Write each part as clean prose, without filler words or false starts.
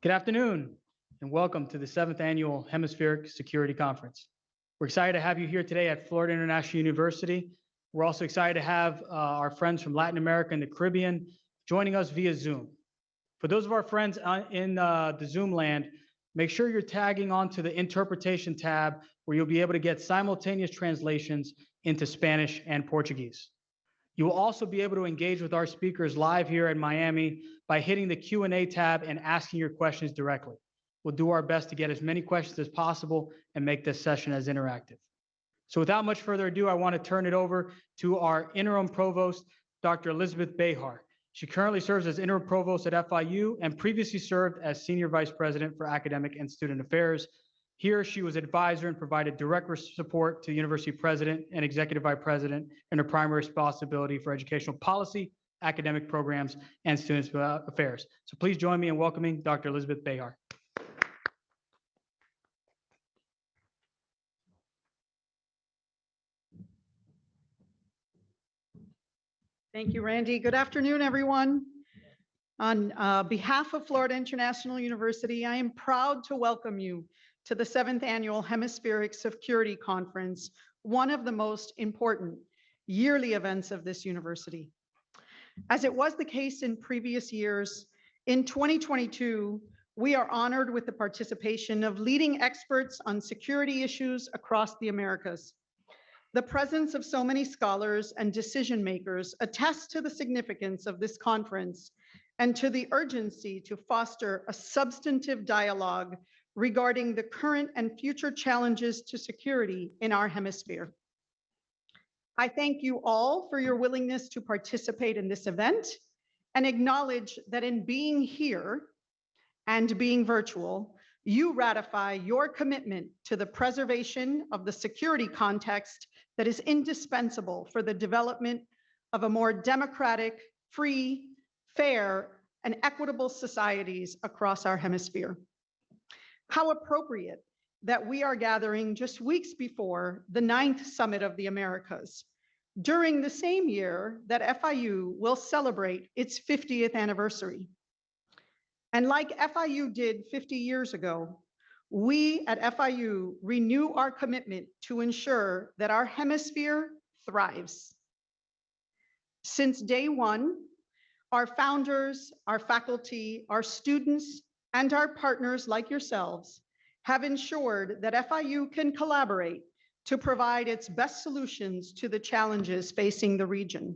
Good afternoon, and welcome to the 7th Annual Hemispheric Security Conference. We're excited to have you here today at Florida International University. We're also excited to have our friends from Latin America and the Caribbean joining us via Zoom. For those of our friends in the Zoom land, make sure you're tagging onto the interpretation tab where you'll be able to get simultaneous translations into Spanish and Portuguese. You will also be able to engage with our speakers live here in Miami by hitting the Q&A tab and asking your questions directly. We'll do our best to get as many questions as possible and make this session as interactive. So without much further ado, I want to turn it over to our Interim Provost, Dr. Elizabeth Béjar. She currently serves as Interim Provost at FIU and previously served as Senior Vice President for Academic and Student Affairs. Here, she was advisor and provided direct support to the University President and Executive Vice President in her primary responsibility for educational policy, academic programs, and student affairs. So please join me in welcoming Dr. Elizabeth Béjar. Thank you, Randy. Good afternoon, everyone. On behalf of Florida International University, I am proud to welcome you to the 7th Annual Hemispheric Security Conference, one of the most important yearly events of this university. As it was the case in previous years, in 2022, we are honored with the participation of leading experts on security issues across the Americas. The presence of so many scholars and decision makers attests to the significance of this conference and to the urgency to foster a substantive dialogue regarding the current and future challenges to security in our hemisphere. I thank you all for your willingness to participate in this event and acknowledge that in being here and being virtual, you ratify your commitment to the preservation of the security context that is indispensable for the development of a more democratic, free, fair, and equitable societies across our hemisphere. How appropriate that we are gathering just weeks before the 9th Summit of the Americas, during the same year that FIU will celebrate its 50th anniversary. And like FIU did 50 years ago, we at FIU renew our commitment to ensure that our hemisphere thrives. Since day one, our founders, our faculty, our students, and our partners like yourselves have ensured that FIU can collaborate to provide its best solutions to the challenges facing the region.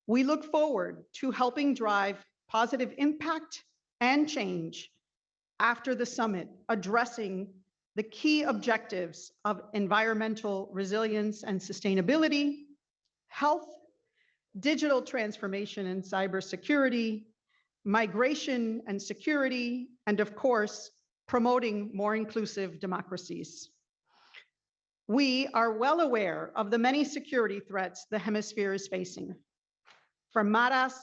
We look forward to helping drive positive impact and change after the summit, addressing the key objectives of environmental resilience and sustainability, health, digital transformation and cybersecurity, migration and security, and of course, promoting more inclusive democracies. We are well aware of the many security threats the hemisphere is facing, from maras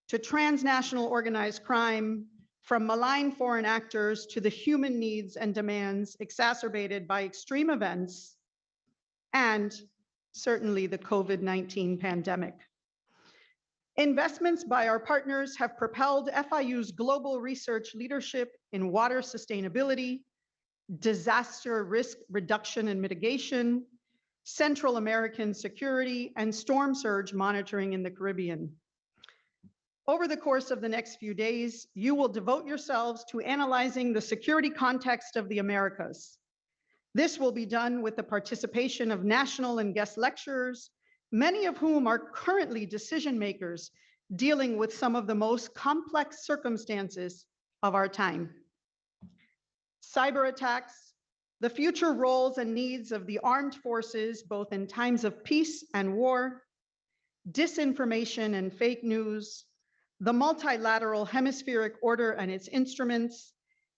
to transnational organized crime, from malign foreign actors to the human needs and demands exacerbated by extreme events, and certainly the COVID-19 pandemic. Investments by our partners have propelled FIU's global research leadership in water sustainability, disaster risk reduction and mitigation, Central American security, and storm surge monitoring in the Caribbean. Over the course of the next few days, you will devote yourselves to analyzing the security context of the Americas. This will be done with the participation of national and guest lecturers, many of whom are currently decision makers dealing with some of the most complex circumstances of our time. Cyber attacks, the future roles and needs of the armed forces, both in times of peace and war, disinformation and fake news, the multilateral hemispheric order and its instruments,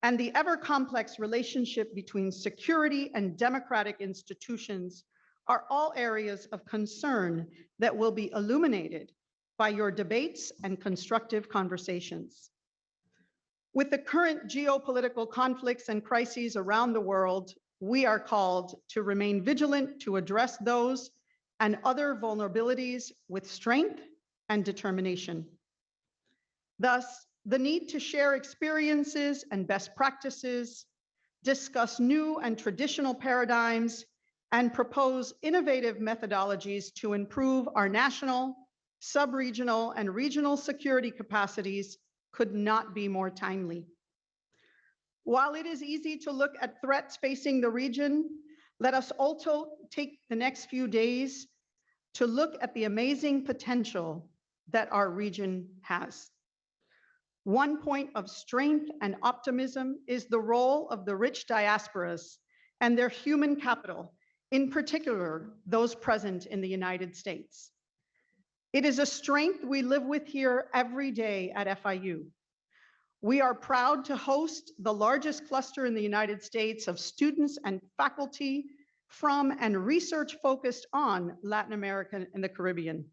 and the ever-complex relationship between security and democratic institutions are all areas of concern that will be illuminated by your debates and constructive conversations. With the current geopolitical conflicts and crises around the world, we are called to remain vigilant to address those and other vulnerabilities with strength and determination. Thus, the need to share experiences and best practices, discuss new and traditional paradigms, and propose innovative methodologies to improve our national, sub-regional, and regional security capacities could not be more timely. While it is easy to look at threats facing the region, let us also take the next few days to look at the amazing potential that our region has. One point of strength and optimism is the role of the rich diasporas and their human capital, in particular, those present in the United States. It is a strength we live with here every day at FIU. We are proud to host the largest cluster in the United States of students and faculty from and research focused on Latin America and the Caribbean.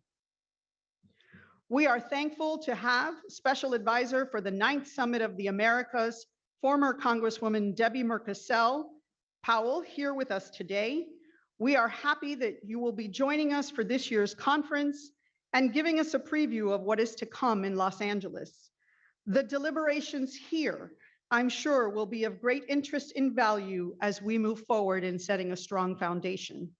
We are thankful to have Special Advisor for the 9th Summit of the Americas, former Congresswoman Debbie Mercasel-Powell, here with us today. We are happy that you will be joining us for this year's conference and giving us a preview of what is to come in Los Angeles. The deliberations here, I'm sure, will be of great interest and value as we move forward in setting a strong foundation.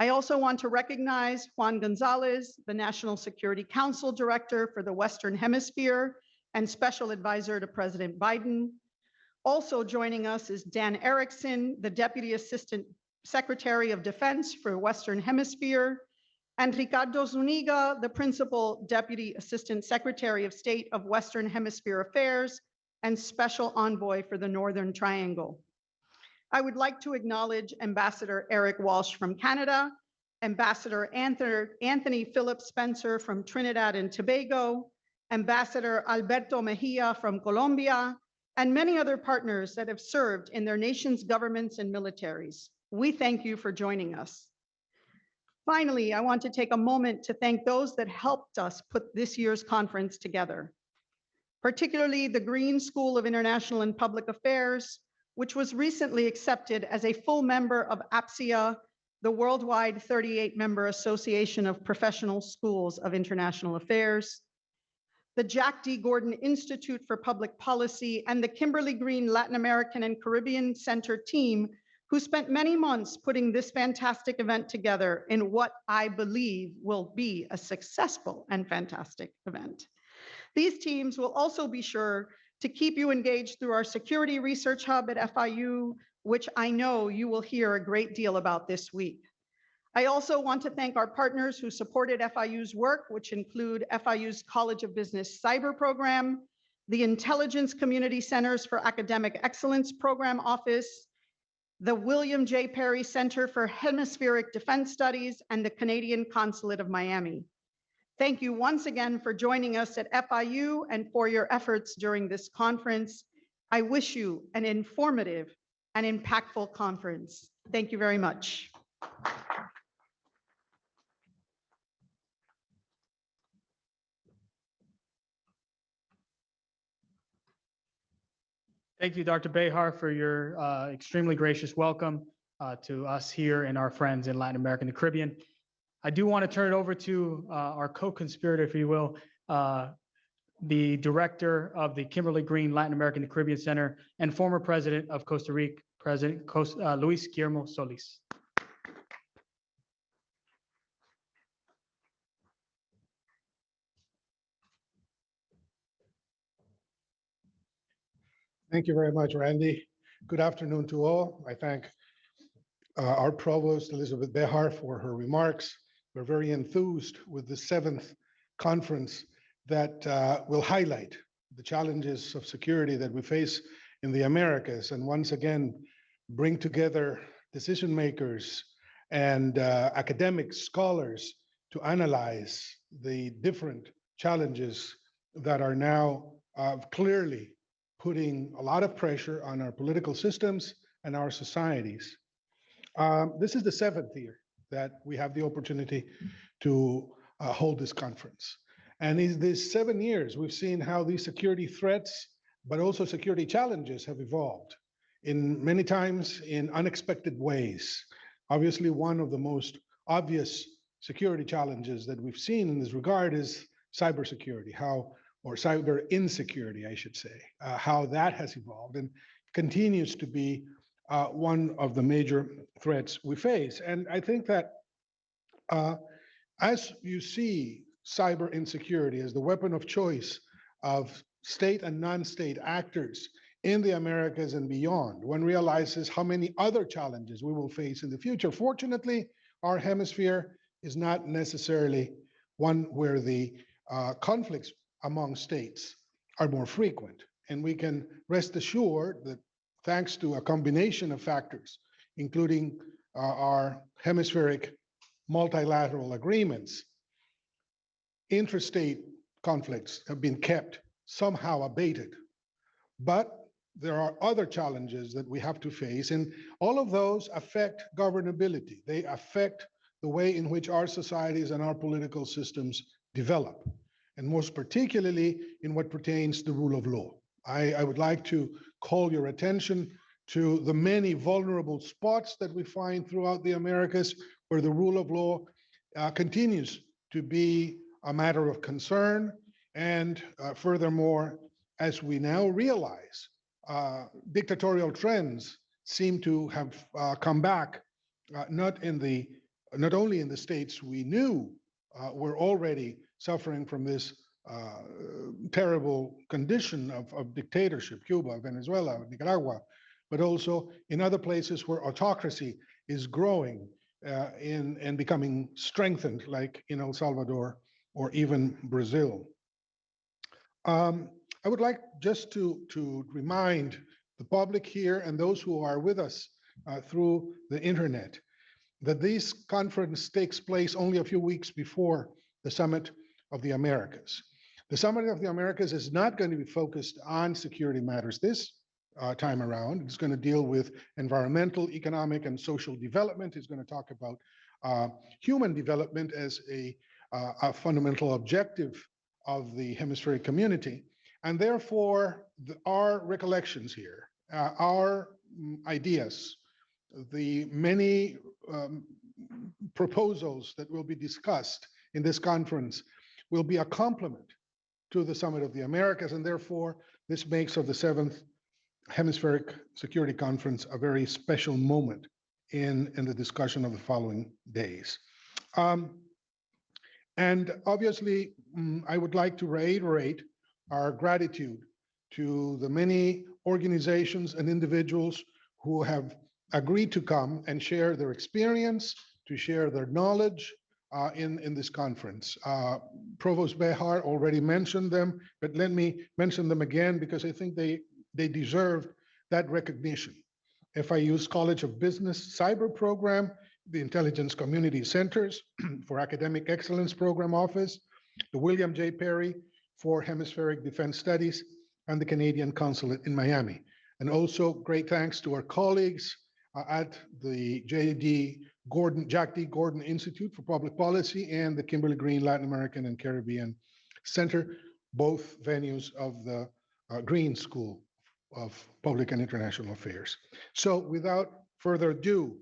I also want to recognize Juan Gonzalez, the National Security Council Director for the Western Hemisphere and Special Advisor to President Biden. Also joining us is Dan Erickson, the Deputy Assistant Secretary of Defense for Western Hemisphere, and Ricardo Zuniga, the Principal Deputy Assistant Secretary of State of Western Hemisphere Affairs and Special Envoy for the Northern Triangle. I would like to acknowledge Ambassador Eric Walsh from Canada, Ambassador Anthony Philip Spencer from Trinidad and Tobago, Ambassador Alberto Mejia from Colombia, and many other partners that have served in their nation's governments and militaries. We thank you for joining us. Finally, I want to take a moment to thank those that helped us put this year's conference together, particularly the Green School of International and Public Affairs, which was recently accepted as a full member of APSIA, the worldwide 38-member Association of Professional Schools of International Affairs, the Jack D. Gordon Institute for Public Policy, and the Kimberly Green Latin American and Caribbean Center team, who spent many months putting this fantastic event together in what I believe will be a successful and fantastic event. These teams will also be sure to keep you engaged through our Security Research Hub at FIU, which I know you will hear a great deal about this week. I also want to thank our partners who supported FIU's work, which include FIU's College of Business Cyber Program, the Intelligence Community Centers for Academic Excellence Program Office, the William J. Perry Center for Hemispheric Defense Studies, and the Canadian Consulate of Miami. Thank you once again for joining us at FIU and for your efforts during this conference. I wish you an informative and impactful conference. Thank you very much. Thank you, Dr. Béjar, for your extremely gracious welcome to us here and our friends in Latin America and the Caribbean. I do want to turn it over to our co-conspirator, if you will, the director of the Kimberly Green Latin American and Caribbean Center and former president of Costa Rica, President Luis Guillermo Solis. Thank you very much, Randy. Good afternoon to all. I thank our provost, Elizabeth Béjar, for her remarks. We're very enthused with the 7th conference that will highlight the challenges of security that we face in the Americas, and once again, bring together decision makers and academic scholars to analyze the different challenges that are now clearly putting a lot of pressure on our political systems and our societies. This is the 7th year that we have the opportunity to hold this conference. And in these 7 years, we've seen how these security threats, but also security challenges have evolved in many times in unexpected ways. Obviously, one of the most obvious security challenges that we've seen in this regard is cybersecurity, how or cyber insecurity, I should say, how that has evolved and continues to be one of the major threats we face. And I think that as you see cyber insecurity as the weapon of choice of state and non-state actors in the Americas and beyond, one realizes how many other challenges we will face in the future. Fortunately, our hemisphere is not necessarily one where the conflicts among states are more frequent. And we can rest assured that thanks to a combination of factors, including our hemispheric multilateral agreements, intrastate conflicts have been kept somehow abated. But there are other challenges that we have to face, and all of those affect governability. They affect the way in which our societies and our political systems develop, and most particularly in what pertains to rule of law. I would like to call your attention to the many vulnerable spots that we find throughout the Americas where the rule of law continues to be a matter of concern. And furthermore, as we now realize, dictatorial trends seem to have come back, not only in the states we knew were already suffering from this terrible condition of dictatorship, Cuba, Venezuela, Nicaragua, but also in other places where autocracy is growing and becoming strengthened, like in El Salvador or even Brazil. I would like just to remind the public here and those who are with us through the internet that this conference takes place only a few weeks before the Summit of the Americas. The Summit of the Americas is not going to be focused on security matters this time around. It's going to deal with environmental, economic, and social development. It's going to talk about human development as a fundamental objective of the hemispheric community. And therefore, our recollections here, our ideas, the many proposals that will be discussed in this conference will be a complement to the Summit of the Americas, and therefore this makes of the 7th Hemispheric Security Conference a very special moment in the discussion of the following days. And obviously, I would like to reiterate our gratitude to the many organizations and individuals who have agreed to come and share their experience, to share their knowledge in this conference. Provost Béjar already mentioned them, but let me mention them again because I think they deserve that recognition. FIU's College of Business Cyber Program, the Intelligence Community Centers for Academic Excellence Program Office, the William J. Perry for Hemispheric Defense Studies, and the Canadian Consulate in Miami. And also great thanks to our colleagues at the Jack D. Gordon Institute for Public Policy and the Kimberly Green Latin American and Caribbean Center, both venues of the Green School of Public and International Affairs. So without further ado,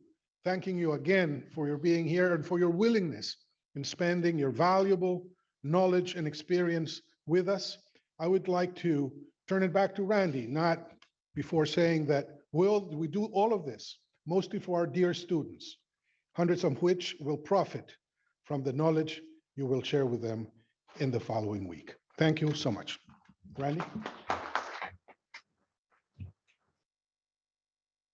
thanking you again for your being here and for your willingness in spending your valuable knowledge and experience with us. I would like to turn it back to Randy, not before saying that we do all of this mostly for our dear students, hundreds of which will profit from the knowledge you will share with them in the following week. Thank you so much. Randy?